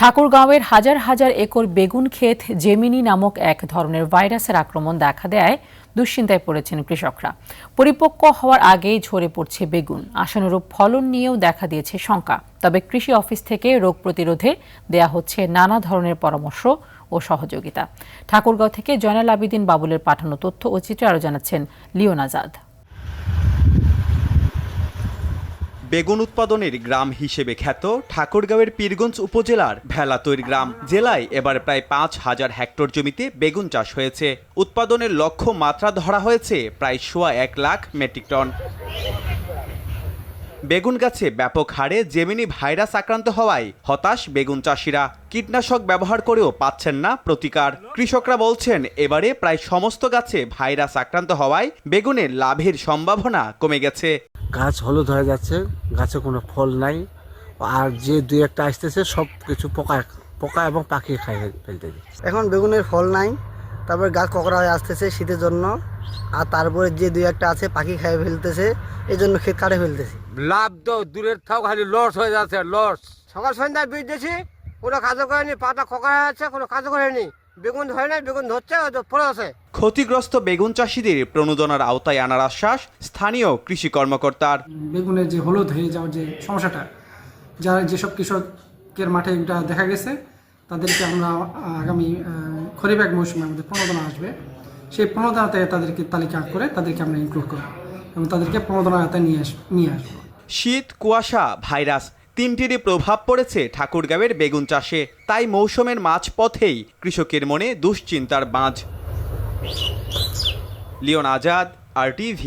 ঠাকুরগাঁওয়ের হাজার হাজার একর বেগুন ক্ষেত জেমিনি নামক এক ধরনের ভাইরাসের আক্রমণ দেখা দেয় দুশ্চিন্তায় পড়েছেন কৃষকরা। পরিপক্ক হওয়ার আগেই ঝরে পড়ছে বেগুন, আশানুরূপ ফলন নিয়েও দেখা দিয়েছে শঙ্কা। তবে কৃষি অফিস থেকে রোগ প্রতিরোধে দেয়া হচ্ছে নানা ধরনের পরামর্শ ও সহযোগিতা। ঠাকুরগাঁও থেকে জয়নাল আবেদিন বাবুলের পাঠানো তথ্য ও চিত্রে আরও জানাচ্ছেন লিওন আজাদ। বেগুন উৎপাদনের গ্রাম হিসেবে খ্যাত ঠাকুরগাঁওয়ের পীরগঞ্জ উপজেলার ভেলাতৈর গ্রাম জেলায় এবার প্রায় ৫,০০০ হেক্টর জমিতে বেগুন চাষ হয়েছে। উৎপাদনের লক্ষ্য মাত্রা ধরা হয়েছে প্রায় ১.১ লাখ মেট্রিক টন। বেগুন গাছে ব্যাপক হারে জেমিনি ভাইরাস আক্রান্ত হওয়ায় হতাশ বেগুন চাষিরা। কীটনাশক ব্যবহার করেও পাচ্ছেন না প্রতিকার। কৃষকরা বলছেন এবারে প্রায় সমস্ত গাছে ভাইরাস আক্রান্ত হওয়ায় বেগুনের লাভের সম্ভাবনা কমে গেছে। গাছ হলুদ হয়ে যাচ্ছে, গাছে কোনো ফল নাই, আর যে দুই একটা আসতেছে সব কিছু পোকা এবং পাখি খাই ফেলতে। এখন বেগুনের ফল নাই, তারপরে গাছ কোকড়া হয়ে আসতেছে শীতের জন্য, আর তারপরে যে দুই একটা আছে পাখি খাই ফেলতেছে, এই জন্য ক্ষেত কাটে ফেলতেছে। লাভ তো দূরের থাক, খালি লস হয়ে যাচ্ছে, লস। সকাল সন্ধ্যায় বীজ দিয়েছি, কোনো কাজও করেনি, পাতা কোকড়া হয়ে যাচ্ছে, কোনো কাজও করেনি। বেগুন ধরে নাই, বেগুন ধরছে, পড়ে আছে। ক্ষতিগ্রস্ত বেগুন চাষিদের প্রণোদনার আওতায় আনার আশ্বাস স্থানীয় কৃষি কর্মকর্তার। বেগুনের যে হলুদ হয়ে যাওয়ার যে সমস্যাটা, যারা যেসব কৃষকের মাঠে এটা দেখা গেছে, তাদেরকে আমরা আগামী খরিফ মৌসুমে আমাদের প্রণোদনা আসবে, সেই প্রণোদনাতে তাদেরকে তালিকা করে তাদেরকে আমরা ইনক্লুড করব এবং তাদেরকে প্রণোদনা আওতায় নিয়ে আসবো। শীত, কুয়াশা, ভাইরাস তিনটিরই প্রভাব পড়েছে ঠাকুরগাঁওয়ের বেগুন চাষে। তাই মৌসুমের মাঝপথেই কৃষকের মনে দুশ্চিন্তার বাঁধ। লিওন আজাদ, RTV।